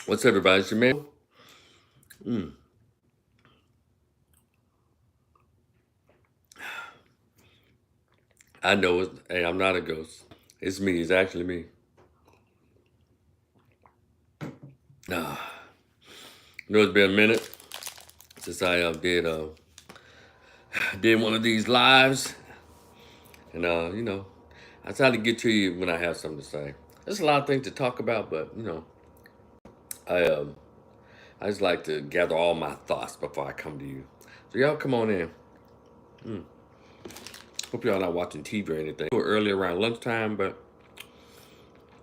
What's everybody? It's your man. Mm. I know it. Hey, I'm not a ghost. It's me. It's actually me. Nah. You know, it's been a minute since I did one of these lives, and I try to get to you when I have something to say. There's a lot of things to talk about, but I um, I just like to gather all my thoughts before I come to you. So y'all come on in. Mm. Hope y'all not watching TV or anything. We were early around lunchtime, but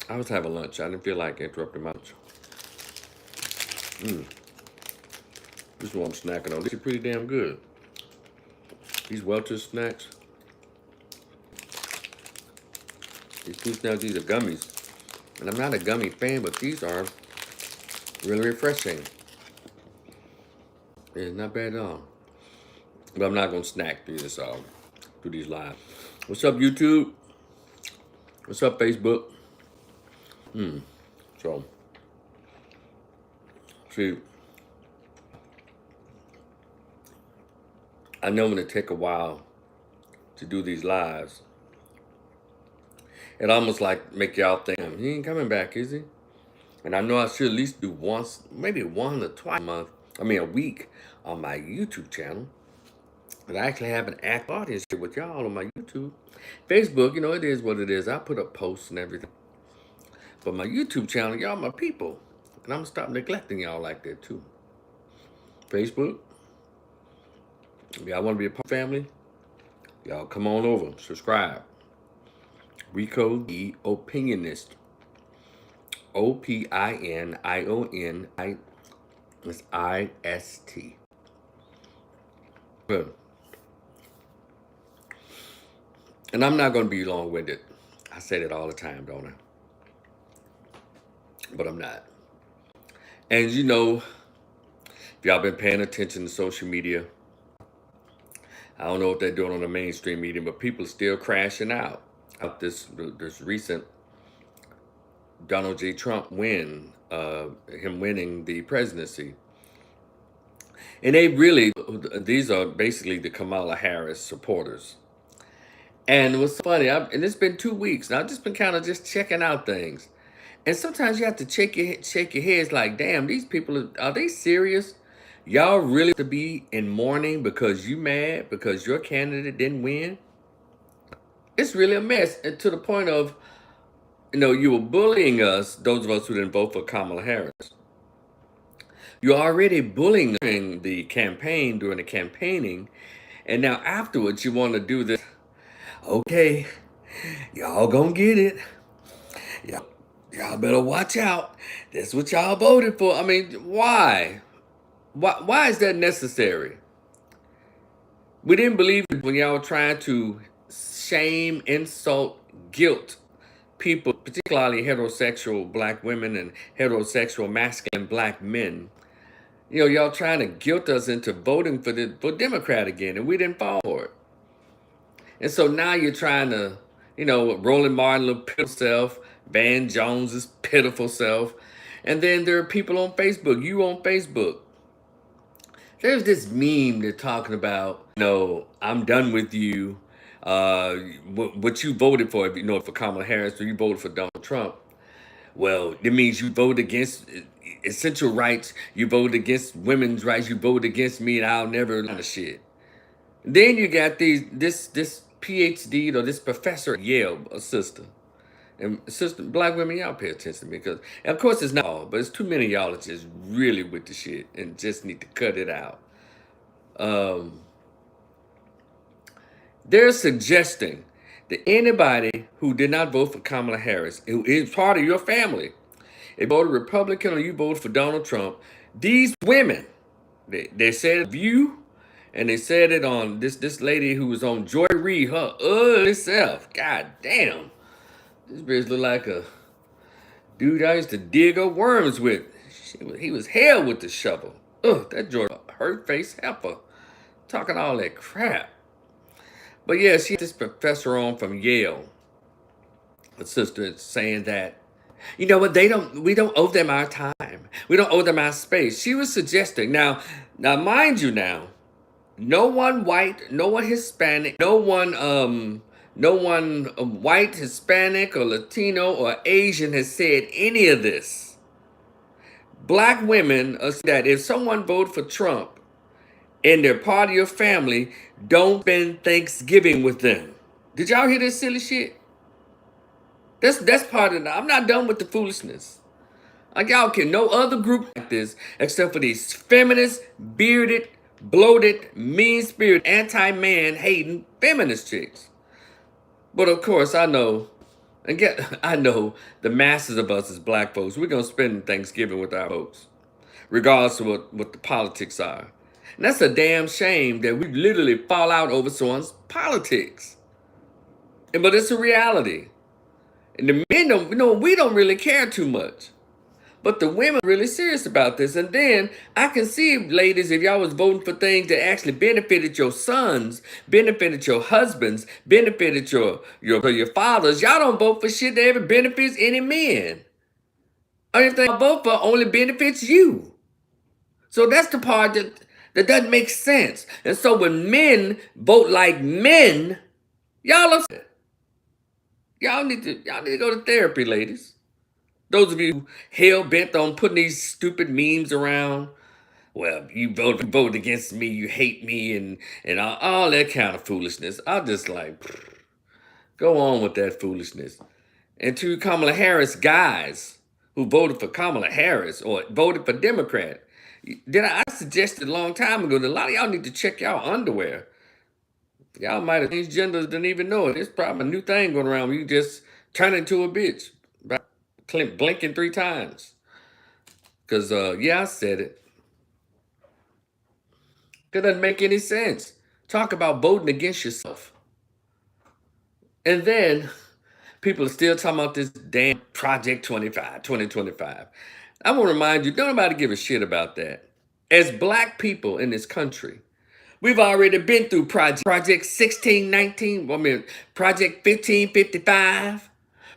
I was having lunch. I didn't feel like interrupting my lunch. Mm. This is what I'm snacking on. These are pretty damn good. These Welcher snacks. These two snacks, these are gummies. And I'm not a gummy fan, but these are really refreshing. It's not bad at all. But I'm not gonna snack through this through these live. What's up, YouTube? What's up, Facebook? So see, I know when it take a while to do these lives, it almost like make y'all think he ain't coming back, is he? And I know I should at least do once, maybe one or twice a month. I mean a week on my YouTube channel. But I actually have an active audience here with y'all on my YouTube. Facebook, it is what it is. I put up posts and everything. But my YouTube channel, y'all my people. And I'm gonna stop neglecting y'all like that too. Facebook, if y'all wanna be a part of the family, y'all come on over, subscribe. Rico the Opinionist. OPINIONIST. Good. And I'm not gonna be long-winded. I say that all the time, don't I? But I'm not. And if y'all been paying attention to social media, I don't know what they're doing on the mainstream media, but people are still crashing out this recent Donald J. Trump win, him winning the presidency. And these are basically the Kamala Harris supporters. And what's funny, and it's been 2 weeks, and I've just been kind of just checking out things. And sometimes you have to shake your heads like, damn, these people, are they serious? Y'all really to be in mourning because you mad because your candidate didn't win? It's really a mess. And to the point of, you were bullying us, those of us who didn't vote for Kamala Harris. You're already bullying during the campaign, during the campaigning. And now afterwards, you want to do this. Okay, y'all gonna get it. Y'all better watch out. That's what y'all voted for. I mean, why? Why is that necessary? We didn't believe it when y'all were trying to shame, insult, guilt people, particularly heterosexual black women and heterosexual masculine black men. Y'all trying to guilt us into voting for Democrat again, and we didn't fall for it. And so now you're trying to, Roland Martin, little pitiful self, Van Jones's pitiful self, and then there are people on Facebook. You on Facebook. There's this meme they're talking about. I'm done with you. What you voted for, for Kamala Harris, or you voted for Donald Trump. Well, it means you voted against essential rights. You voted against women's rights. You voted against me, and I'll never learn shit. Then you got this PhD or this professor at Yale, a sister. And sister, black women, y'all pay attention to me because, of course, it's not all, but it's too many of y'all that's just really with the shit and just need to cut it out. They're suggesting that anybody who did not vote for Kamala Harris, who is part of your family, if you voted Republican or you voted for Donald Trump, these women, they said it of you, and they said it on this lady who was on Joy Reid, her ugly self. God damn. This bitch look like a dude I used to dig up worms with. He was hell with the shovel. Ugh, that Joy hurt face heifer. Talking all that crap. But yeah, she had this professor on from Yale, a sister, saying that, we don't owe them our time. We don't owe them our space. She was suggesting, now mind you now, no one white, no one Hispanic, no one white, Hispanic, or Latino or Asian has said any of this. Black women are that if someone voted for Trump and they're part of your family, don't spend Thanksgiving with them. Did y'all hear this silly shit? That's part of it. I'm not done with the foolishness. Like y'all can no other group like this except for these feminist, bearded, bloated, mean-spirited, anti-man hating feminist chicks. But of course, I know the masses of us as black folks, we're gonna spend Thanksgiving with our folks, regardless of what the politics are. And that's a damn shame that we literally fall out over someone's politics. But it's a reality. And the men don't, we don't really care too much. But the women are really serious about this. And then I can see, ladies, if y'all was voting for things that actually benefited your sons, benefited your husbands, benefited your fathers, y'all don't vote for shit that ever benefits any men. Anything y'all vote for only benefits you. So that's the part that doesn't make sense. And so when men vote like men, y'all upset. Y'all need to go to therapy, ladies. Those of you hell bent on putting these stupid memes around. Well, you voted against me, you hate me, and all that kind of foolishness. I just like, go on with that foolishness. And to Kamala Harris guys who voted for Kamala Harris or voted for Democrat, I suggested a long time ago that a lot of y'all need to check y'all underwear. Y'all might have changed genders, didn't even know it. It's probably a new thing going around where you just turn into a bitch by blinking 3 times. Because, yeah, I said it. It doesn't make any sense. Talk about voting against yourself. And then people are still talking about this damn Project 2025. I want to remind you, don't nobody give a shit about that. As black people in this country, we've already been through Project 1619, Project 1555,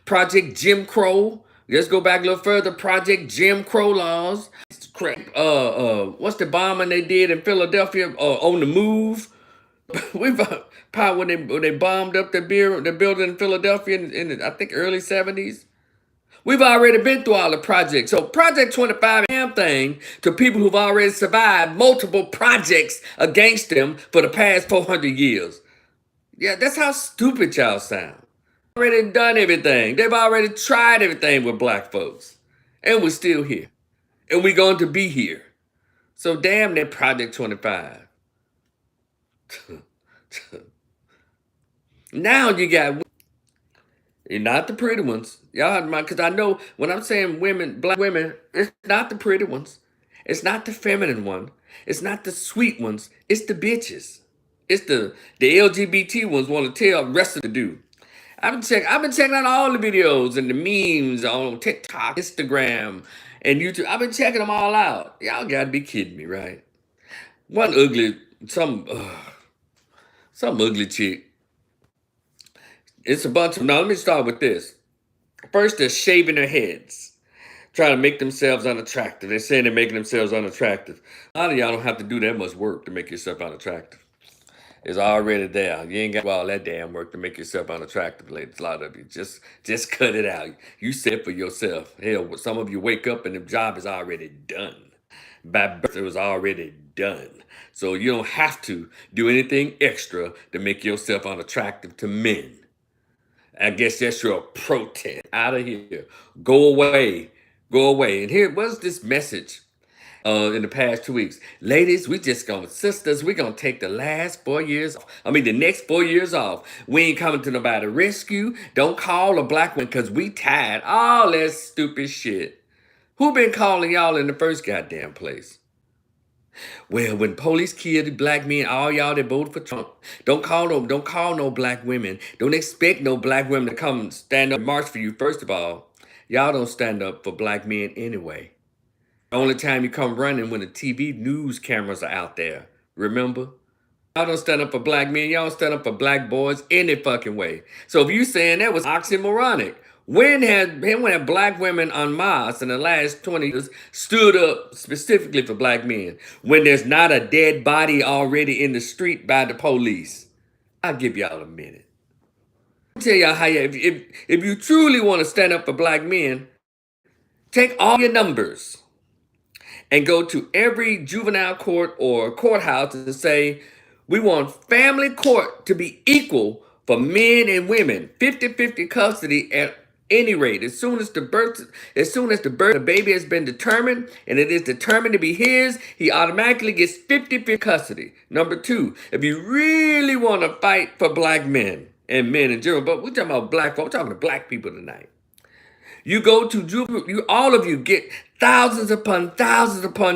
Project Jim Crow. Let's go back a little further, Project Jim Crow laws. What's the bombing they did in Philadelphia on the move? We've probably when they bombed up the building in Philadelphia in the, I think early 70s. We've already been through all the projects. So Project 25 damn thing to people who've already survived multiple projects against them for the past 400 years. Yeah, that's how stupid y'all sound. They've already done everything. They've already tried everything with black folks. And we're still here. And we're going to be here. So damn that Project 25. Now you got, not the pretty ones. Y'all have to mind, because I know when I'm saying women, black women, it's not the pretty ones. It's not the feminine one. It's not the sweet ones. It's the bitches. It's the LGBT ones want to tell the rest of the do. I've been checking out all the videos and the memes on TikTok, Instagram, and YouTube. I've been checking them all out. Y'all gotta be kidding me, right? Some ugly chick. It's a bunch of, now let me start with this. First, they're shaving their heads, trying to make themselves unattractive. They're saying they're making themselves unattractive. A lot of y'all don't have to do that much work to make yourself unattractive. It's already there. You ain't got to do all that damn work to make yourself unattractive, ladies. A lot of you just cut it out. You said for yourself. Hell, some of you wake up and the job is already done. By birth, it was already done. So you don't have to do anything extra to make yourself unattractive to men. I guess that's your protest. Out of here. Go away. Go away. And here, what's this message in the past 2 weeks? Ladies, sisters, we're going to take the last 4 years off. The next 4 years off. We ain't coming to nobody rescue. Don't call a black one because we tired. All that stupid shit. Who been calling y'all in the first goddamn place? Well, when police killed black men, all y'all that voted for Trump, don't call no black women. Don't expect no black women to come stand up and march for you. First of all, y'all don't stand up for black men anyway. The only time you come running when the TV news cameras are out there. Remember? Y'all don't stand up for black men. Y'all don't stand up for black boys any fucking way. So if you saying that was oxymoronic, When have black women en masse in the last 20 years stood up specifically for black men when there's not a dead body already in the street by the police? I'll give y'all a minute. I'll tell y'all how if you truly want to stand up for black men, take all your numbers and go to every juvenile court or courthouse and say, we want family court to be equal for men and women, 50-50 custody at any rate. As soon as the baby has been determined and it is determined to be his, he automatically gets 50-50 custody. Number two, if you really want to fight for black men and men in general, but we're talking about black folks, we're talking to black people tonight. You go to juvenile, all of you get thousands upon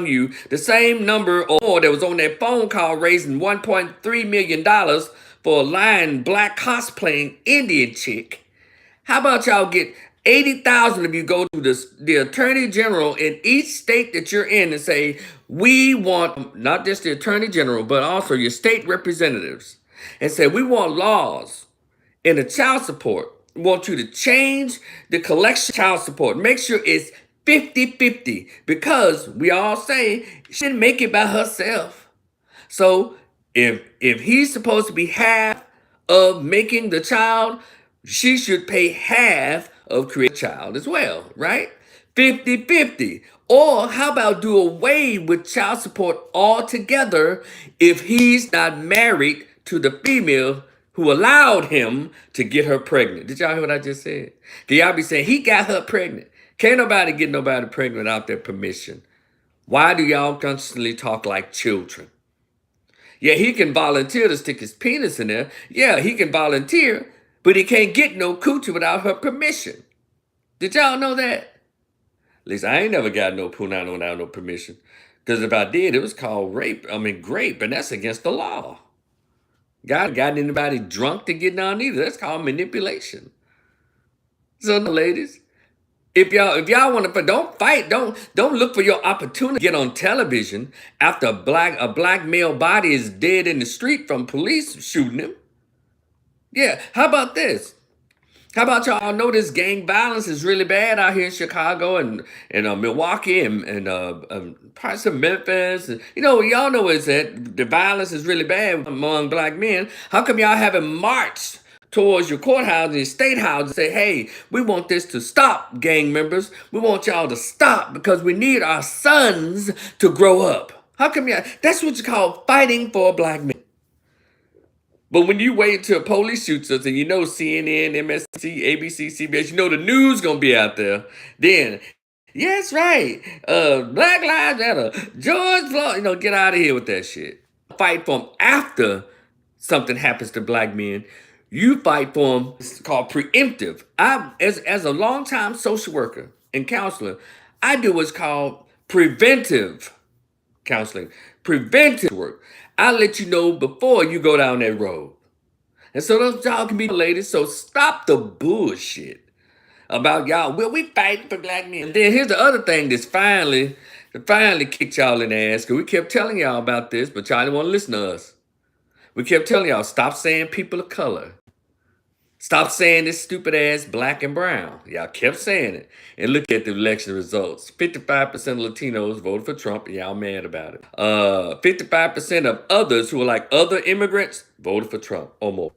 you, the same number or more that was on that phone call raising $1.3 million for a lying black cosplaying Indian chick. How about y'all get 80,000 of you go to the attorney general in each state that you're in and say, we want not just the attorney general, but also your state representatives, and say, we want laws in the child support. We want you to change the collection child support. Make sure it's 50-50 because we all say she didn't make it by herself. So if he's supposed to be half of making the child, she should pay half of creating a child as well, right? 50-50. Or how about do away with child support altogether if he's not married to the female who allowed him to get her pregnant? Did y'all hear what I just said? Can y'all be saying he got her pregnant? Can't nobody get nobody pregnant without their permission. Why do y'all constantly talk like children? Yeah, he can volunteer to stick his penis in there. Yeah, he can volunteer, but he can't get no coochie without her permission. Did y'all know that? At least I ain't never got no punani without no permission. Because if I did, it was called grape, and that's against the law. God got anybody drunk to get down either. That's called manipulation. So, ladies, if y'all want to, don't fight. Don't look for your opportunity to get on television after a black male body is dead in the street from police shooting him. Yeah, how about this? How about y'all know this gang violence is really bad out here in Chicago and Milwaukee and parts of Memphis. And, y'all know it's that the violence is really bad among black men. How come y'all haven't marched towards your courthouse and your state house and say, hey, we want this to stop, gang members. We want y'all to stop because we need our sons to grow up. How come y'all? That's what you call fighting for black men. But when you wait till police shoots us and CNN, MSNBC, ABC, CBS, the news gonna be out there, then, yes, right, Black Lives Matter, George Floyd, get out of here with that shit. Fight for them after something happens to black men. You fight for them. It's called preemptive. As a longtime social worker and counselor, I do what's called preventive counseling, preventive work. I'll let you know before you go down that road. And so those y'all can be ladies. So stop the bullshit about y'all. Well, we fighting for black men. And then here's the other thing that's finally kicked y'all in the ass. Because we kept telling y'all about this, but y'all didn't want to listen to us. We kept telling y'all, stop saying people of color. Stop saying this stupid ass black and brown. Y'all kept saying it. And look at the election results. 55% of Latinos voted for Trump and y'all mad about it. 55% of others who are like other immigrants voted for Trump or more.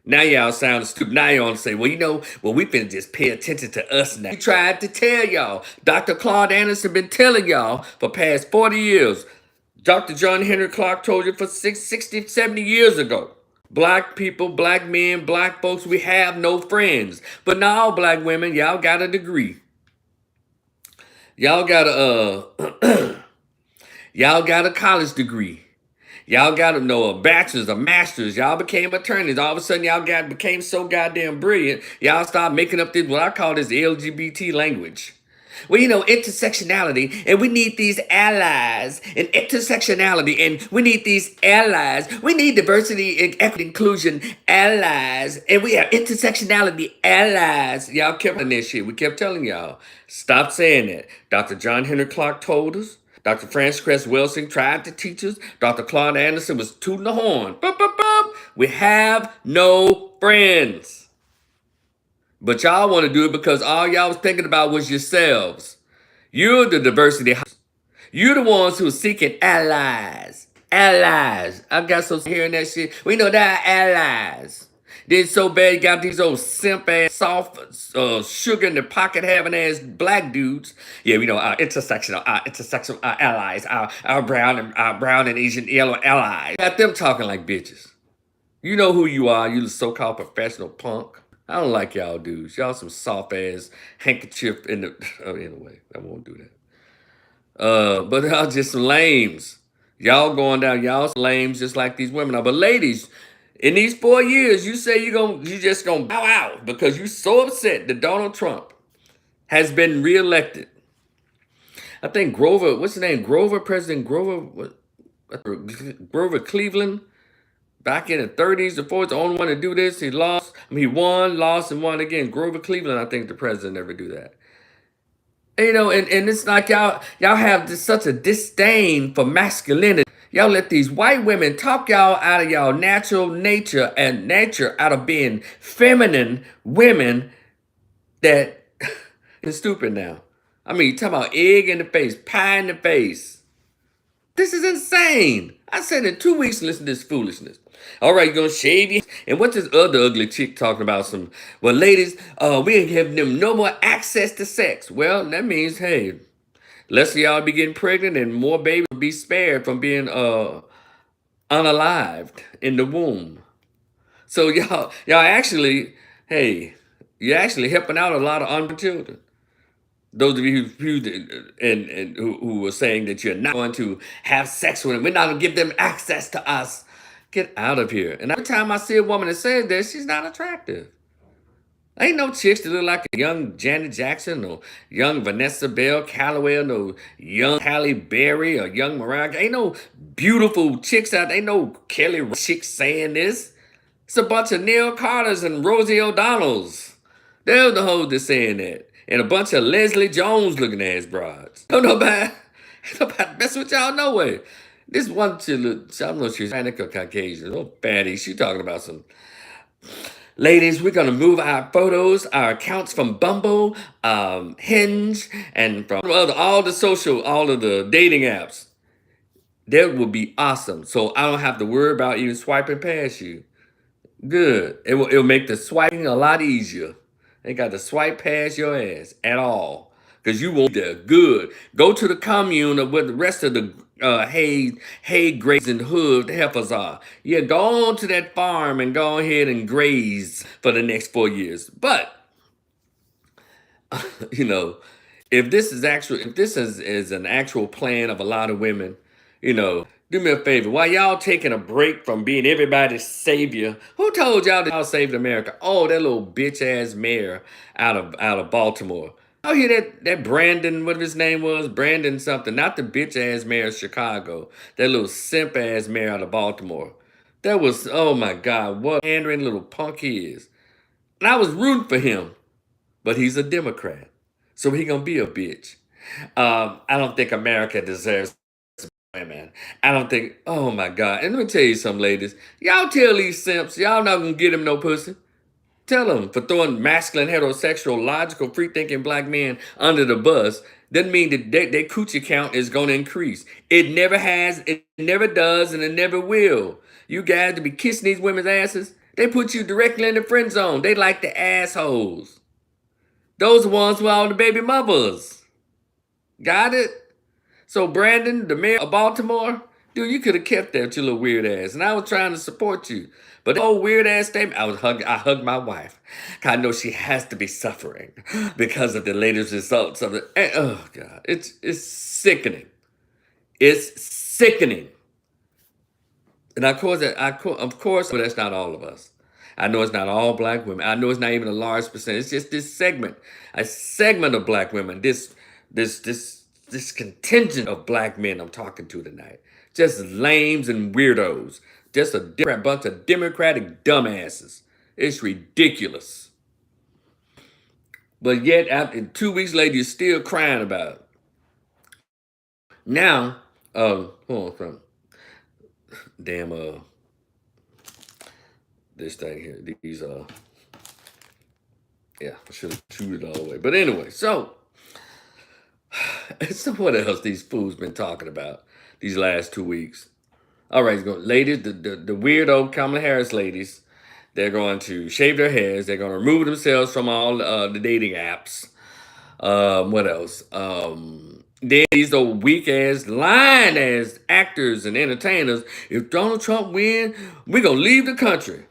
Now y'all sound stupid. Now y'all say, we finna just pay attention to us now. We tried to tell y'all. Dr. Claude Anderson been telling y'all for past 40 years. Dr. John Henry Clark told you for 60, 70 years ago. Black people, black men, black folks, we have no friends. But now, black women, y'all got a degree. Y'all got y'all got a college degree. Y'all got a bachelor's, a master's. Y'all became attorneys. All of a sudden, y'all became so goddamn brilliant. Y'all started making up this, what I call this LGBT language. Well, intersectionality, and we need these allies, and intersectionality, and we need these allies. We need diversity, equity, inclusion allies, and we have intersectionality allies. Y'all kept on this shit. We kept telling y'all, stop saying that. Dr. John Henry Clark told us. Dr. Frances Cress Welsing tried to teach us. Dr. Claude Anderson was tooting the horn. Boop, boop, boop. We have no friends. But y'all want to do it because all y'all was thinking about was yourselves. You're the diversity. You're the ones who are seeking allies. Allies. I got so hearing that shit. We know that allies. Then so bad you got these old simp ass soft sugar in the pocket having ass black dudes. Yeah, we know our intersectional allies, our brown and Asian yellow allies. Got them talking like bitches. You know who you are, you the so-called professional punk. I don't like y'all dudes. Y'all some soft ass handkerchief in the oh, anyway, I won't do that. But y'all just some lames. Y'all going down, y'all some lames just like these women are. But ladies, in these 4 years, you say you just gonna bow out because you so upset that Donald Trump has been reelected. I think Grover, what's his name? President Grover, Grover Cleveland, back in the 30s, the 40s, the only one to do this. He lost. I mean, he won, lost, and won again. Grover Cleveland, I think the president never do that. You know, and it's like y'all have such a disdain for masculinity. Y'all let these white women talk y'all out of y'all natural nature and nature out of being feminine women that is stupid now. I mean, you talking about egg in the face, pie in the face. This is insane. I said in 2 weeks, listen to this foolishness. All right, you're gonna shave you. And what's this other ugly chick talking about? Well, ladies, we ain't giving them no more access to sex. Well, that means, hey, less of y'all be getting pregnant and more babies will be spared from being unalived in the womb. So y'all actually, hey, you're actually helping out a lot of unborn children. Those of you who were saying that you're not going to have sex with them, we're not going to give them access to us. Get out of here. And every time I see a woman that says that, she's not attractive. Ain't no chicks that look like a young Janet Jackson or young Vanessa Bell Calloway or no young Halle Berry or young Mariah. Ain't no beautiful chicks out there. Ain't no Kelly chicks saying this. It's a bunch of Neil Carters and Rosie O'Donnells. They're the hoes that's saying that. And a bunch of Leslie Jones looking ass broads. Don't nobody mess with y'all no way. This one chick, I don't know if she's Hispanic or Caucasian. Oh, fatty. She talking about some, ladies, we're gonna move our photos, our accounts from Bumble, Hinge, and from all of the dating apps. That would be awesome. So I don't have to worry about even swiping past you. Good. It'll make the swiping a lot easier. Ain't got to swipe past your ass at all. Because you won't be there. Good. Go to the commune where the rest of the hay graze and hood heifers are. Yeah, go on to that farm and go ahead and graze for the next 4 years. But, you know, if this is an actual plan of a lot of women, you know, do me a favor. While y'all taking a break from being everybody's savior, who told y'all that y'all saved America? Oh, that little bitch ass mayor out of Baltimore. Oh, hear that Brandon, whatever his name was, Brandon something, not the bitch ass mayor of Chicago. That little simp ass mayor out of Baltimore. That was, oh my God, what a pandering little punk he is. And I was rooting for him, but he's a Democrat, so he gonna be a bitch. I don't think America deserves women. I don't think, oh my God. And let me tell you something, ladies. Y'all tell these simps, y'all not gonna get them no pussy. Tell them for throwing masculine, heterosexual, logical, free-thinking black men under the bus doesn't mean that their coochie count is gonna increase. It never has, it never does, and it never will. You guys to be kissing these women's asses, they put you directly in the friend zone. They like the assholes. Those ones who are all the baby mothers. Got it? So Brandon, the mayor of Baltimore, dude, you could have kept that with your little weird ass. And I was trying to support you. But that old weird ass statement, I hugged my wife. 'Cause I know she has to be suffering because of the latest results of it. Oh God, it's sickening. It's sickening. And of course, but that's not all of us. I know it's not all black women. I know it's not even a large percentage. It's just this segment, a segment of black women. This contingent of black men I'm talking to tonight. Just lames and weirdos. Just a bunch of Democratic dumbasses. It's ridiculous. But yet, after 2 weeks later, you're still crying about it. Now, hold on, damn, this thing here, these Yeah, I should have chewed it all the way. But anyway, so so what else these fools been talking about these last 2 weeks? All right, ladies, the weirdo Kamala Harris ladies, they're going to shave their heads. They're going to remove themselves from all the dating apps. What else? Then these old weak ass, lying ass actors and entertainers. If Donald Trump win, we're gonna leave the country.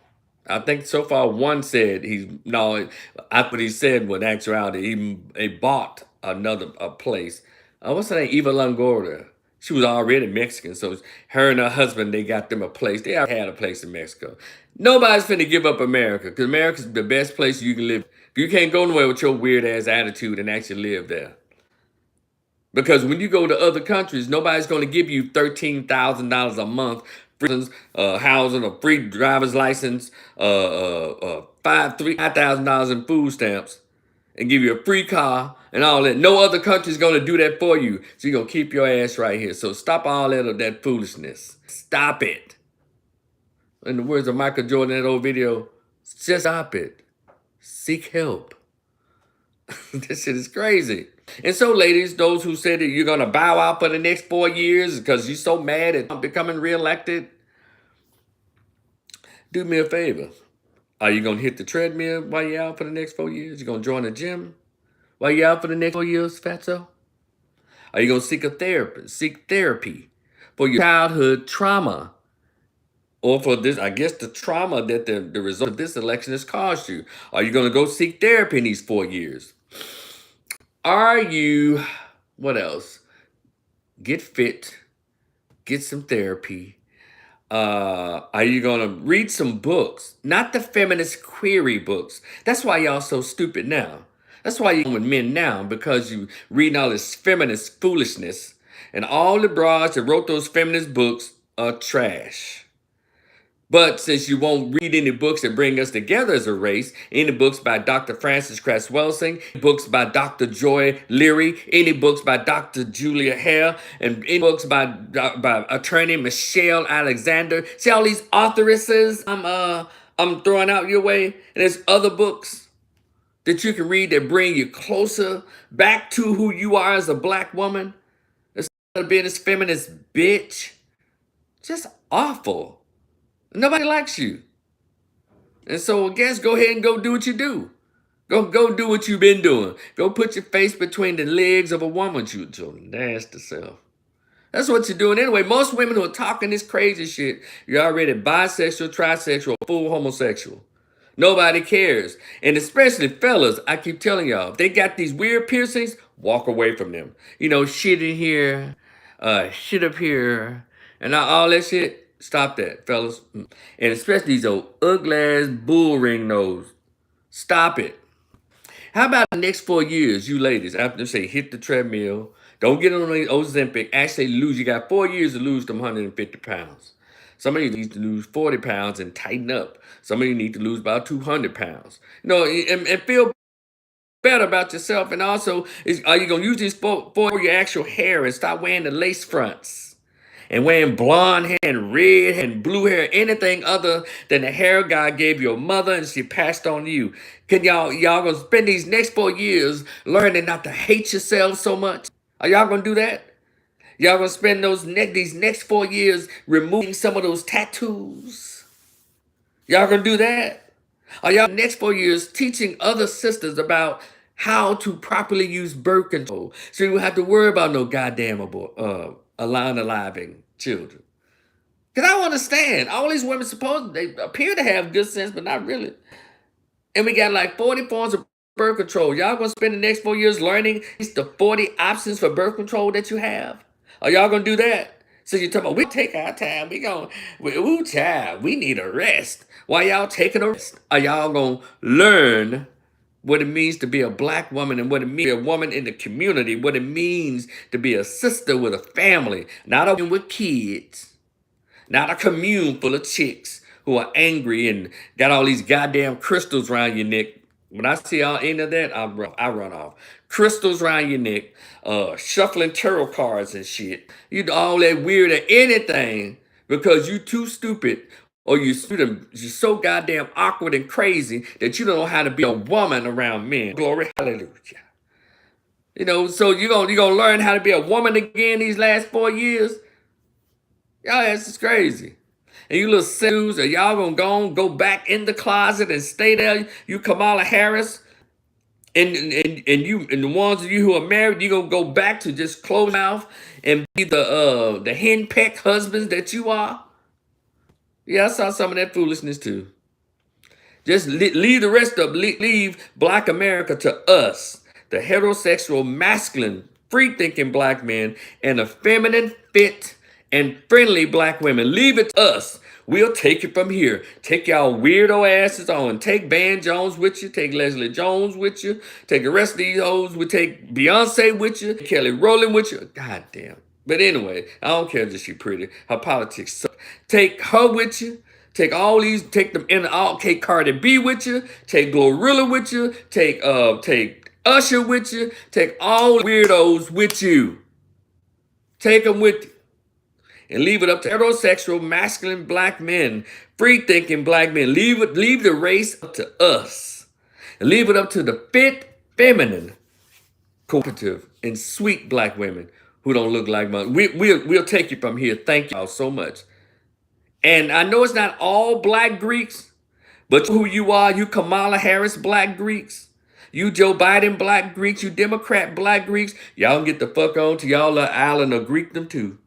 I think so far one said he's no. What he said with actuality, he bought another a place. What's her name? Eva Longoria. She was already Mexican, so her and her husband, they got them a place. They already had a place in Mexico. Nobody's finna give up America because America's the best place you can live. You can't go nowhere with your weird ass attitude and actually live there. Because when you go to other countries, nobody's going to give you $13,000 a month, free housing, a free driver's license, $5,000 in food stamps, and give you a free car and all that. No other country's going to do that for you. So you're going to keep your ass right here. So stop all that foolishness. Stop it. In the words of Michael Jordan in that old video, just stop it. Seek help. This shit is crazy. And so, ladies, those who said that you're going to bow out for the next 4 years because you're so mad at becoming reelected, do me a favor. Are you going to hit the treadmill while you're out for the next 4 years? You going to join a gym while you're out for the next 4 years, fatso? Are you going to seek therapy for your childhood trauma? Or for this, I guess, the trauma that the result of this election has caused you? Are you going to go seek therapy in these 4 years? Are you, what else? Get fit, get some therapy. Are you going to read some books? Not the feminist query books. That's why y'all so stupid now. That's why you're with men now, because you reading all this feminist foolishness. And all the broads that wrote those feminist books are trash. But since you won't read any books that bring us together as a race, any books by Dr. Francis Cress Welsing, books by Dr. Joy Leary, any books by Dr. Julia Hare, and any books by attorney Michelle Alexander. See all these authoresses I'm throwing out your way? And there's other books that you can read that bring you closer back to who you are as a black woman. Instead of being this feminist bitch. Just awful. Nobody likes you. And so I guess go ahead and go do what you do. Go do what you've been doing. Go put your face between the legs of a woman, you nasty self. That's what you're doing anyway. Most women who are talking this crazy shit, you're already bisexual, trisexual, full homosexual. Nobody cares. And especially fellas, I keep telling y'all, if they got these weird piercings, walk away from them. You know, shit in here, shit up here, and all that shit. Stop that, fellas. And especially these old ugly ass bull ring nose. Stop it. How about the next 4 years, you ladies, after say hit the treadmill, don't get on the Ozempic, actually lose. You got 4 years to lose them 150 pounds. Some of you need to lose 40 pounds and tighten up. Some of you need to lose about 200 pounds. You know, and feel better about yourself. And also, are you going to use this for your actual hair and stop wearing the lace fronts? And wearing blonde hair and red hair and blue hair, anything other than the hair God gave your mother and she passed on to you. Can y'all gonna spend these next 4 years learning not to hate yourselves so much? Are y'all gonna do that? Y'all gonna spend these next 4 years removing some of those tattoos? Y'all gonna do that? Are y'all next 4 years teaching other sisters about how to properly use birth control so you don't have to worry about no goddamn unaliving children? Because I don't understand. All these women they appear to have good sense, but not really. And we got like 40 forms of birth control. Y'all gonna spend the next 4 years learning the 40 options for birth control that you have? Are y'all gonna do that? So you're talking about, we take our time. We need a rest. Why y'all taking a rest? Are y'all gonna learn what it means to be a black woman and what it means to be a woman in the community, what it means to be a sister with a family, not a woman with kids, not a commune full of chicks who are angry and got all these goddamn crystals around your neck. When I see any of that, I run off. Crystals around your neck, shuffling tarot cards and shit. You do all that weird or anything because you too stupid or you're so goddamn awkward and crazy that you don't know how to be a woman around men. Glory, hallelujah. You know, so you're gonna learn how to be a woman again these last 4 years? Y'all ass is crazy. And you little dudes, are y'all gonna go back in the closet and stay there? You Kamala Harris, and the ones of you who are married, you gonna go back to just close mouth and be the henpeck husbands that you are? Yeah, I saw some of that foolishness too. Just leave the rest of leave Black America to us, the heterosexual, masculine, free-thinking Black men, and the feminine, fit, and friendly Black women. Leave it to us. We'll take it from here. Take y'all weirdo asses on. Take Van Jones with you. Take Leslie Jones with you. Take the rest of these hoes. We take Beyonce with you. Kelly Rowland with you. God damn. But anyway, I don't care that she pretty. Her politics suck. Take her with you. Take all these, take them in all. Take Cardi B with you. Take Glorilla with you. Take Usher with you. Take all the weirdos with you. Take them with you. And leave it up to heterosexual, masculine Black men, free-thinking Black men. Leave the race up to us. And leave it up to the fit, feminine, cooperative, and sweet Black women who don't look like mine. We'll take you from here. Thank y'all so much. And I know it's not all Black Greeks, but who you are, you Kamala Harris Black Greeks, you Joe Biden Black Greeks, you Democrat Black Greeks, y'all can get the fuck on to y'all island of Greekdom too.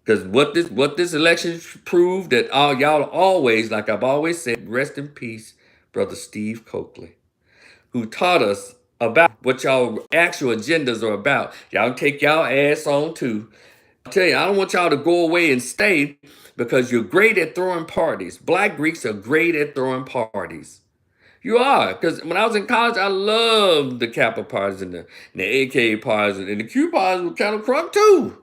Because what this election proved that y'all always, like I've always said, rest in peace, Brother Steve Coakley, who taught us about what y'all actual agendas are about. Y'all take y'all ass on too. I tell you, I don't want y'all to go away and stay because you're great at throwing parties. Black Greeks are great at throwing parties. You are, because when I was in college, I loved the Kappa parties and the AK parties, and the Q parties were kind of crunk too.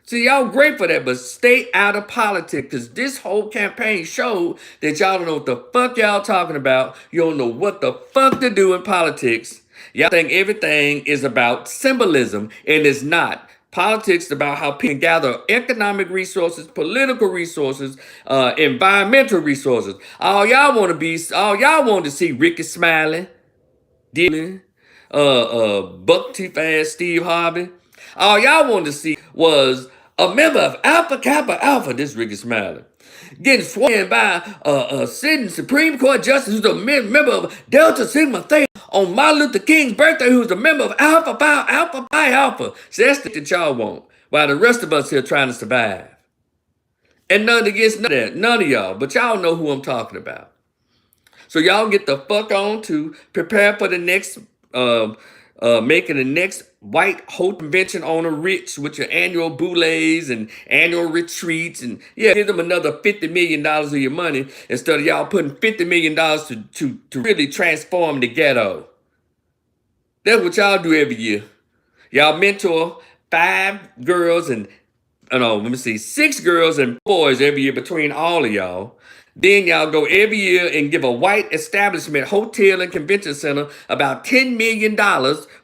See, y'all great for that, but stay out of politics, because this whole campaign showed that y'all don't know what the fuck y'all talking about. You don't know what the fuck to do in politics. Y'all think everything is about symbolism, and it's not. Politics is about how people can gather economic resources, political resources, environmental resources. All y'all want to see Ricky Smiley, Dylan, buck teeth ass Steve Harvey. All y'all wanted to see was a member of Alpha Kappa Alpha, this Ricky Smiley, getting sworn in by a sitting Supreme Court justice who's a member of Delta Sigma Theta on Martin Luther King's birthday, who's a member of Alpha Pi Alpha Pi Alpha. See, that's what y'all want, while the rest of us here trying to survive. And none against none of y'all, but y'all know who I'm talking about. So y'all get the fuck on to prepare for the next, making the next white whole convention on the rich with your annual boulets and annual retreats, and yeah, give them another $50 million of your money instead of y'all putting $50 million to really transform the ghetto. That's what y'all do every year. Y'all mentor 6 girls and 4 boys every year between all of y'all. Then y'all go every year and give a white establishment, hotel, and convention center about $10 million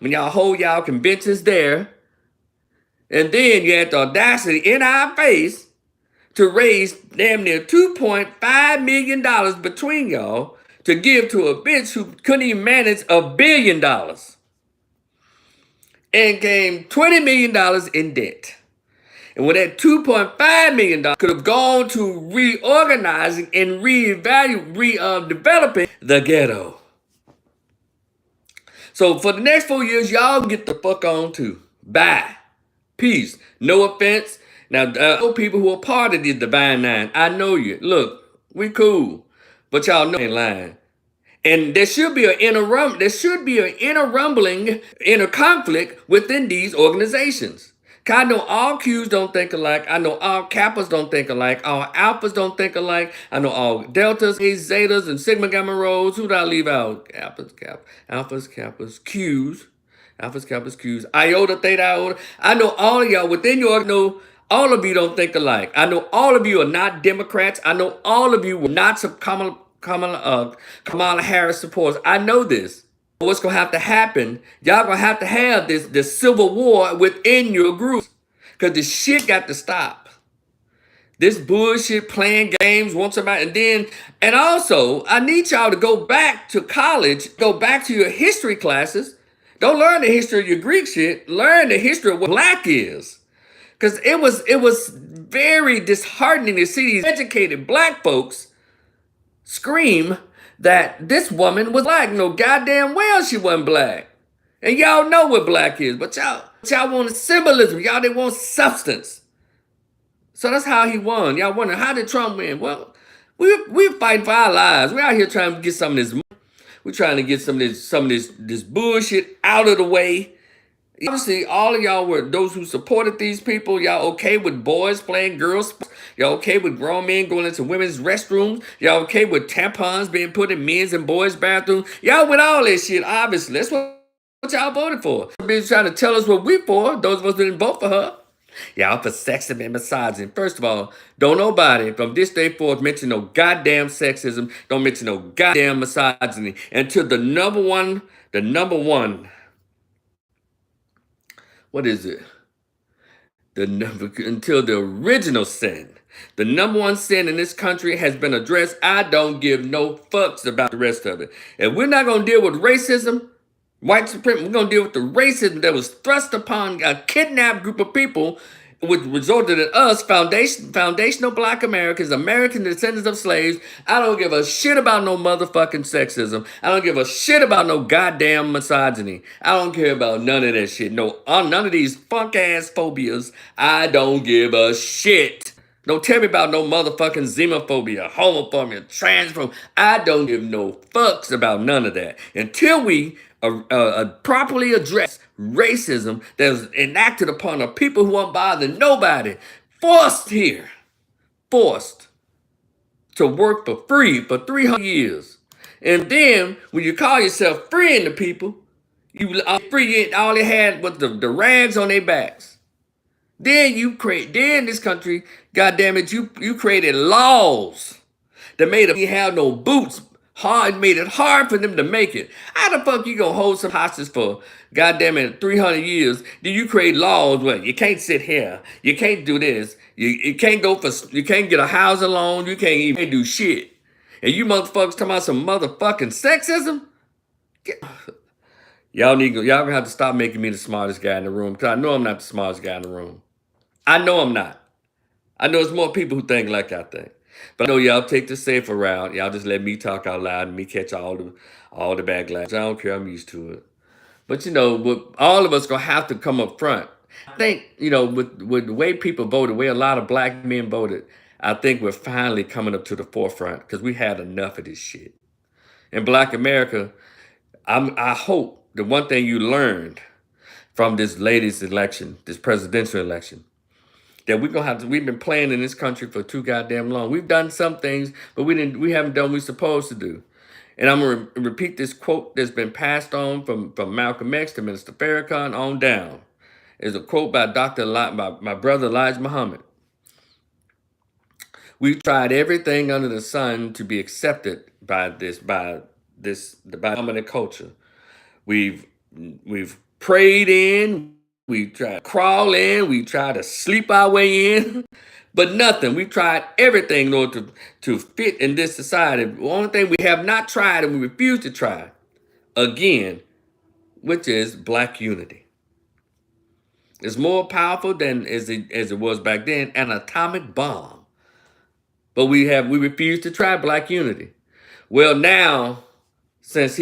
when y'all hold y'all conventions there. And then you had the audacity in our face to raise damn near $2.5 million between y'all to give to a bitch who couldn't even manage $1 billion and came $20 million in debt. And when that $2.5 million could have gone to reorganizing and developing the ghetto. So for the next 4 years, y'all get the fuck on too. Bye. Peace. No offense. Now, those people who are part of the Divine Nine, I know you. Look, we cool. But y'all know I ain't lying. And there should be an inner rumbling, inner conflict within these organizations. I know all Qs don't think alike. I know all Kappas don't think alike. All Alphas don't think alike. I know all Deltas, Zetas, and Sigma Gamma Rhos. Who did I leave out? Alphas, Kappas, Qs. Alphas, Kappas, Qs. Iota, Theta, Iota. I know all of y'all within your, know all of you don't think alike. I know all of you are not Democrats. I know all of you were not some Kamala Harris supporters. I know this. What's going to have to happen, y'all going to have this civil war within your group. Because the shit got to stop. This bullshit playing games, want somebody, and also, I need y'all to go back to college, go back to your history classes. Don't learn the history of your Greek shit. Learn the history of what black is. Because it was very disheartening to see these educated black folks scream that this woman was black. No goddamn well she wasn't black. And y'all know what black is, but y'all want symbolism. Y'all they want substance. So that's how he won. Y'all wonder, how did Trump win? Well, we're fighting for our lives. We're out here trying to get some of this money. We're trying to get some of this bullshit out of the way. Obviously, all of y'all were those who supported these people. Y'all okay with boys playing girls sports? Y'all okay with grown men going into women's restrooms? Y'all okay with tampons being put in men's and boys' bathrooms? Y'all with all this shit, obviously. That's what y'all voted for. Been trying to tell us what we for, those of us who didn't vote for her. Y'all for sexism and misogyny. First of all, don't nobody from this day forth mention no goddamn sexism. Don't mention no goddamn misogyny. Until the number one, what is it? Until the original sin. The number one sin in this country has been addressed. I don't give no fucks about the rest of it. If we're not going to deal with racism, white supremacy, we're going to deal with the racism that was thrust upon a kidnapped group of people, which resulted in us, foundational black Americans, American descendants of slaves. I don't give a shit about no motherfucking sexism. I don't give a shit about no goddamn misogyny. I don't care about none of that shit. No, none of these funk ass phobias. I don't give a shit. Don't tell me about no motherfucking xenophobia, homophobia, transphobia. I don't give no fucks about none of that. Until we properly address racism that was enacted upon a people who won't bother nobody, forced to work for free for 300 years. And then when you call yourself freeing the people, you free all they had was the rags on their backs. Then this country, goddamn it, you created laws that made them have no boots. Made it hard for them to make it. How the fuck you gonna hold some hostage for goddamn it 300 years? Do you create laws where you can't sit here, you can't do this, you can't you can't get a housing loan, you can't even do shit, and you motherfuckers talking about some motherfucking sexism? Y'all gonna have to stop making me the smartest guy in the room, because I know I'm not the smartest guy in the room. I know I'm not. I know there's more people who think like I think. But I know y'all take the safer route. Y'all just let me talk out loud and me catch all the backlash. I don't care. I'm used to it. But all of us gonna have to come up front. I think, with the way people voted, the way a lot of black men voted, I think we're finally coming up to the forefront because we had enough of this shit. In Black America, I hope the one thing you learned from this latest election, this presidential election, that we've been playing in this country for too goddamn long. We've done some things, but we haven't done what we're supposed to do. And I'm gonna repeat this quote that's been passed on from Malcolm X to Minister Farrakhan on down. It's a quote by my brother Elijah Muhammad. We've tried everything under the sun to be accepted by the dominant culture. We've prayed in, we tried to crawl in, we tried to sleep our way in, but nothing. We've tried everything in order to fit in this society. The only thing we have not tried and we refuse to try again, which is black unity. It's more powerful than as it was back then, an atomic bomb. But we refuse to try black unity. Well, now, since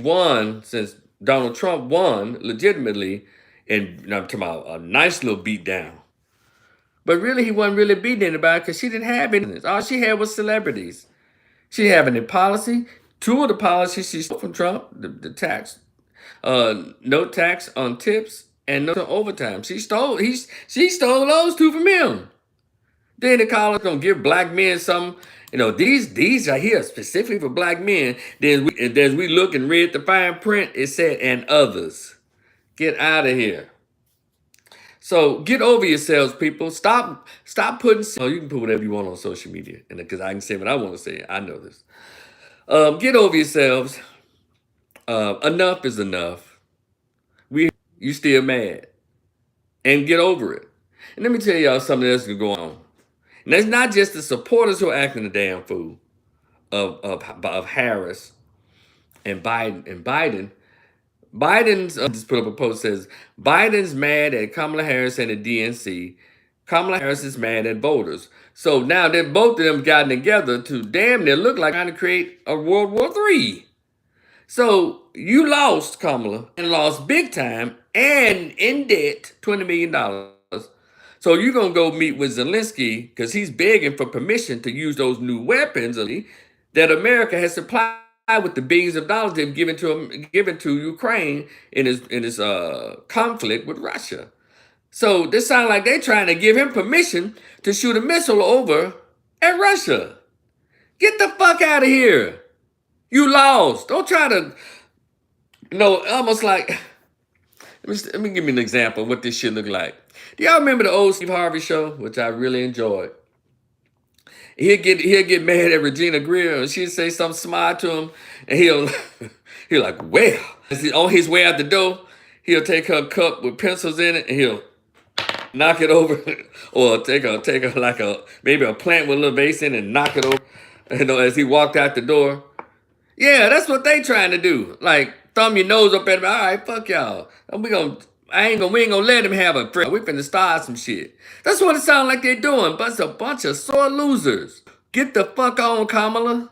Donald Trump won legitimately, and I'm talking about a nice little beat down. But really, he wasn't really beating anybody because she didn't have any. All she had was celebrities. She didn't have any policy. Two of the policies she stole from Trump, the tax, no tax on tips and no overtime. She stole those two from him. Then the college gonna give black men some, these are here specifically for black men. Then as we look and read the fine print, it said, and others. Get out of here. So get over yourselves, people. Stop putting. You can put whatever you want on social media, and because I can say what I want to say, I know this. Get over yourselves. Enough is enough. You still mad, and get over it. And let me tell y'all something else is going on. And it's not just the supporters who are acting a damn fool of Harris and Biden. Biden's just put up a post says Biden's mad at Kamala Harris and the DNC. Kamala Harris is mad at voters. So now that both of them gotten together to damn near look like trying to create a World War III. So you lost, Kamala, and lost big time and in debt, $20 million. So you're going to go meet with Zelensky because he's begging for permission to use those new weapons that America has supplied with the billions of dollars they've given to Ukraine in his conflict with Russia. So this sounds like they're trying to give him permission to shoot a missile over at Russia. Get the fuck out of here. You lost. Don't try to, almost like, let me give you an example of what this shit look like. Do y'all remember the old Steve Harvey show, which I really enjoyed? He'll get mad at Regina Greer, and she'll say something smart to him, and he'll like, well, as he on his way out the door, he'll take her cup with pencils in it, and he'll knock it over, or take a like maybe a plant with a little vase in it and knock it over, as he walked out the door. Yeah, that's what they trying to do. Like, thumb your nose up at him. All right, fuck y'all. We ain't gonna let him have a friend. We finna start some shit. That's what it sounds like they're doing. But it's a bunch of sore losers. Get the fuck on, Kamala.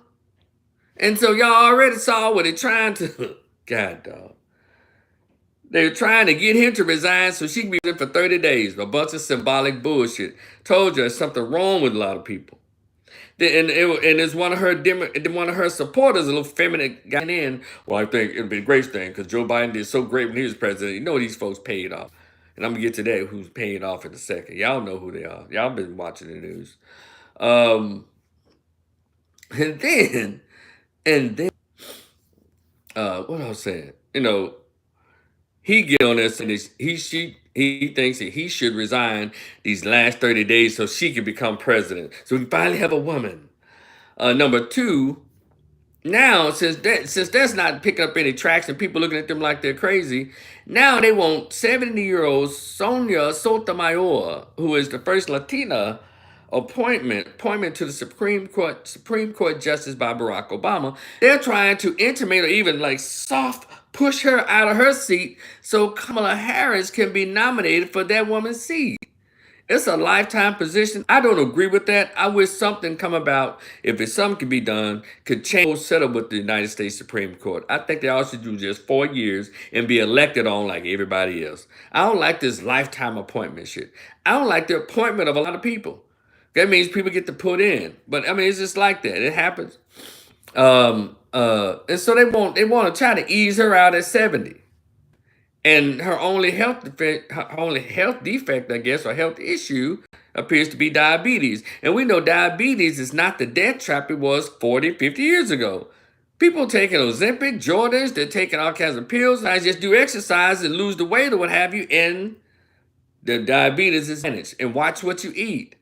And so y'all already saw what they're trying to. God, dog. They're trying to get him to resign so she can be in for 30 days. A bunch of symbolic bullshit. Told you there's something wrong with a lot of people. And it's one of her supporters, a little feminine guy in. Well, I think it'd be a great thing because Joe Biden did so great when he was president. You know these folks paid off. And I'm gonna get to that who's paying off in a second. Y'all know who they are. Y'all been watching the news. And then what I was saying, he get on this and he thinks that he should resign these last 30 days so she can become president. So we finally have a woman. Number two, now since that's not picking up any traction, people looking at them like they're crazy. Now they want 70-year-old Sonia Sotomayor, who is the first Latina appointment to the Supreme Court Justice by Barack Obama. They're trying to intimate or even like soft push her out of her seat so Kamala Harris can be nominated for that woman's seat. It's a lifetime position. I don't agree with that. I wish something come about, if it's something can be done, could change the whole setup with the United States Supreme Court. I think they all should do just 4 years and be elected on like everybody else. I don't like this lifetime appointment shit. I don't like the appointment of a lot of people. That means people get to put in. But I mean, it's just like that. It happens. And so they want to try to ease her out at 70. And her only health defect, I guess, or health issue appears to be diabetes. And we know diabetes is not the death trap it was 40, 50 years ago. People taking Ozempic, Jordans, they're taking all kinds of pills. I just do exercise and lose the weight or what have you, and the diabetes is managed. And watch what you eat.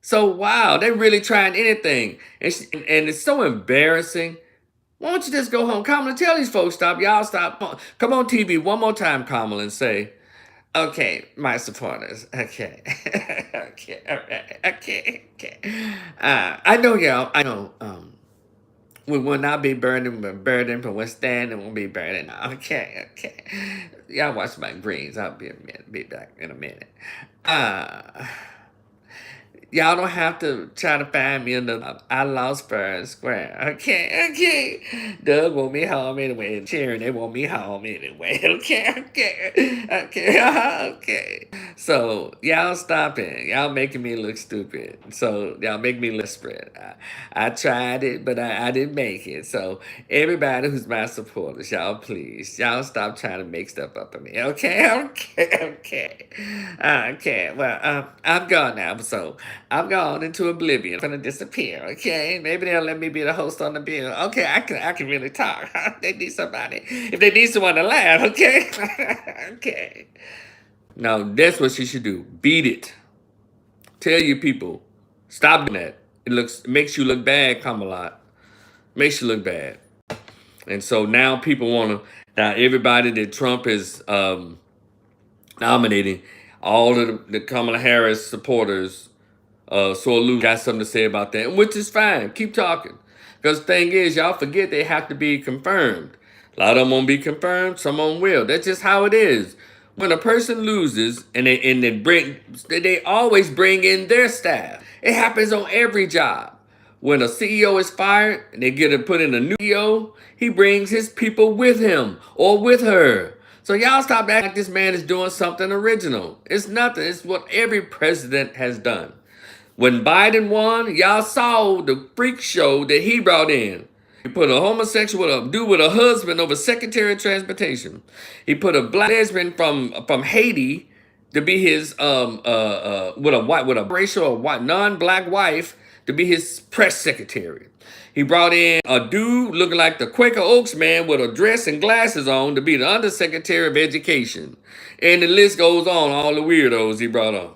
So, wow, they're really trying anything. And it's so embarrassing. Why don't you just go home? Kamala, tell these folks stop. Y'all stop. Come on TV one more time, Kamala, and say, okay, my supporters. Okay. Okay. All right. Okay. I know y'all. I know. We will not be burdened from West End and we'll be burdened. Okay. Y'all watch my greens. I'll be back in a minute. Y'all don't have to try to find me another. I lost fair and square. Okay. Doug want me home anyway. And Sharon, they want me home anyway. Okay. So y'all stop it. Y'all making me look stupid. So y'all make me look spread. I tried it, but I didn't make it. So everybody who's my supporters, y'all please, y'all stop trying to make stuff up for me. Okay. Well, I'm gone now. So I'm gone into oblivion. I'm gonna disappear. Okay, maybe they'll let me be the host on the bill. Okay, I can really talk. They need somebody. If they need someone to laugh, okay. Okay. Now that's what she should do. Beat it. Tell your people, stop doing that. It makes you look bad, Kamala. Makes you look bad. And so now people want to. Now everybody that Trump is nominating, all of the Kamala Harris supporters So Lou got something to say about that, which is fine. Keep talking. Because the thing is, y'all forget they have to be confirmed. A lot of them won't be confirmed, some of them will. That's just how it is. When a person loses and they always bring in their staff. It happens on every job. When a CEO is fired and they get to put in a new CEO, he brings his people with him or with her. So y'all stop acting like this man is doing something original. It's nothing. It's what every president has done. When Biden won, y'all saw the freak show that he brought in. He put a homosexual, a dude with a husband over Secretary of Transportation. He put a black lesbian from Haiti to be his with a racial or white non-black wife to be his press secretary. He brought in a dude looking like the Quaker Oaks man with a dress and glasses on to be the undersecretary of education. And the list goes on, all the weirdos he brought on.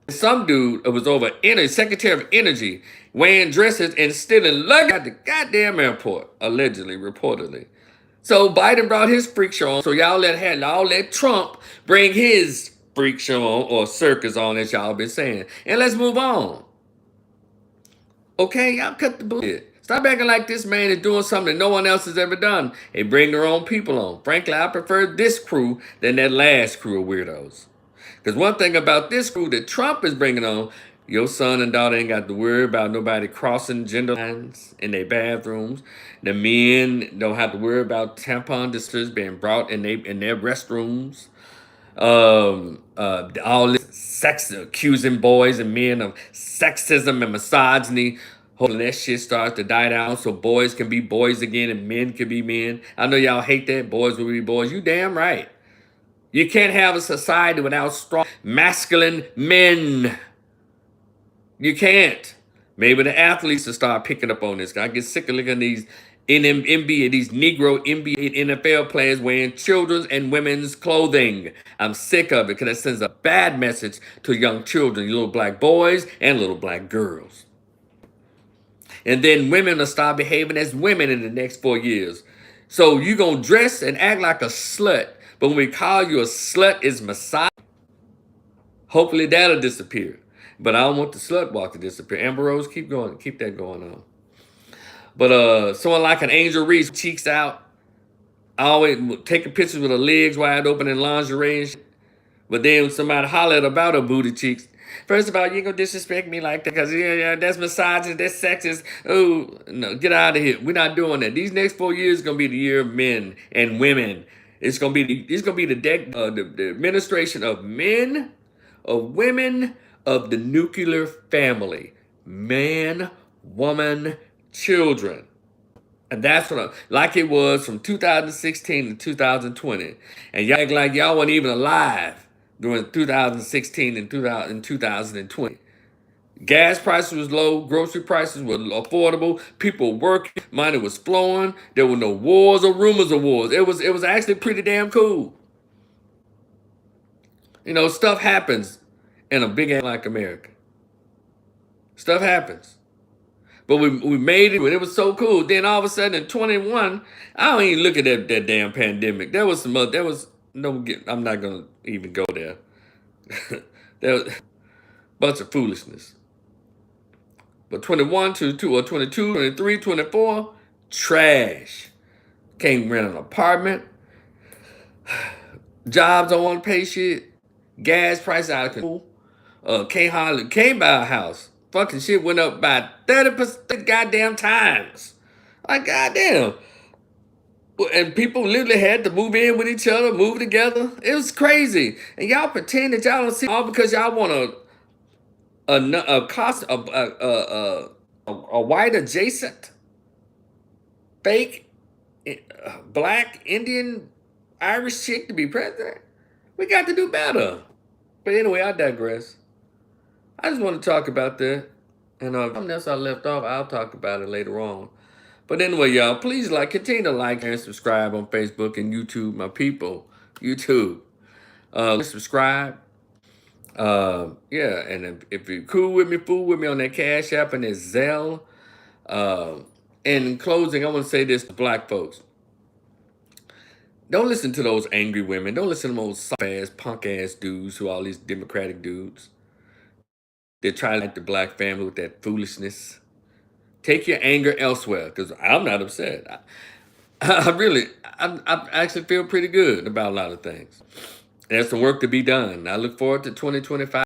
Some dude was over Secretary of Energy wearing dresses and stealing luggage at the goddamn airport, allegedly, reportedly. So Biden brought his freak show on. So y'all let Trump bring his freak show on or circus on, as y'all been saying. And let's move on. Okay, y'all cut the bullshit. Stop acting like this man is doing something that no one else has ever done. They bring their own people on. Frankly, I prefer this crew than that last crew of weirdos. Because one thing about this crew that Trump is bringing on, your son and daughter ain't got to worry about nobody crossing gender lines in their bathrooms. The men don't have to worry about tampon distributors being brought in their restrooms. All this sex accusing boys and men of sexism and misogyny. Hoping that shit starts to die down so boys can be boys again and men can be men. I know y'all hate that. Boys will be boys. You damn right. You can't have a society without strong, masculine men. You can't. Maybe the athletes will start picking up on this. I get sick of looking at these NBA, these Negro NBA NFL players wearing children's and women's clothing. I'm sick of it because it sends a bad message to young children, little black boys and little black girls. And then women will start behaving as women in the next 4 years. So you're going to dress and act like a slut. But when we call you a slut, it's misogyny. Hopefully that'll disappear. But I don't want the slut walk to disappear. Amber Rose, keep that going on. But someone like an Angel Reese, cheeks out, always taking pictures with her legs wide open in lingerie and shit. But then when somebody hollered about her booty cheeks, first of all, you ain't gonna disrespect me like that because yeah, that's misogynist, that's sexist. Oh, no, get out of here. We're not doing that. These next 4 years is gonna be the year of men and women. It's gonna be the administration of men, of women, of the nuclear family. Man, woman, children. And that's like it was from 2016 to 2020. And y'all act like y'all weren't even alive during 2016 and 2020. Gas prices was low, grocery prices were affordable, people working, money was flowing, there were no wars or rumors of wars. It was actually pretty damn cool. You know, stuff happens in a big ass like America. Stuff happens. But we made it, and it was so cool. Then all of a sudden in 21, I don't even look at that damn pandemic. I'm not gonna even go there. There was a bunch of foolishness. But 21 to 22, 23, 24, trash. Can't rent an apartment. Jobs don't want to pay shit. Gas prices out of control. Can't buy a house. Fucking shit went up by 30% goddamn times. Like goddamn. And people literally had to move in with each other, move together. It was crazy. And y'all pretend that y'all don't see all because y'all want a white adjacent, fake, black, Indian, Irish chick to be president. We got to do better. But anyway, I digress. I just want to talk about that. And something else I left off, I'll talk about it later on. But anyway, y'all, please continue to like and subscribe on Facebook and YouTube, my people. YouTube. Subscribe. Yeah, and if you're cool with me, fool with me on that Cash App and that Zelle. In closing, I want to say this to black folks. Don't listen to those angry women. Don't listen to those soft-ass, punk-ass dudes who are all these Democratic dudes. They're trying to like the black family with that foolishness. Take your anger elsewhere, because I'm not upset. I actually feel pretty good about a lot of things. There's some work to be done. I look forward to 2025.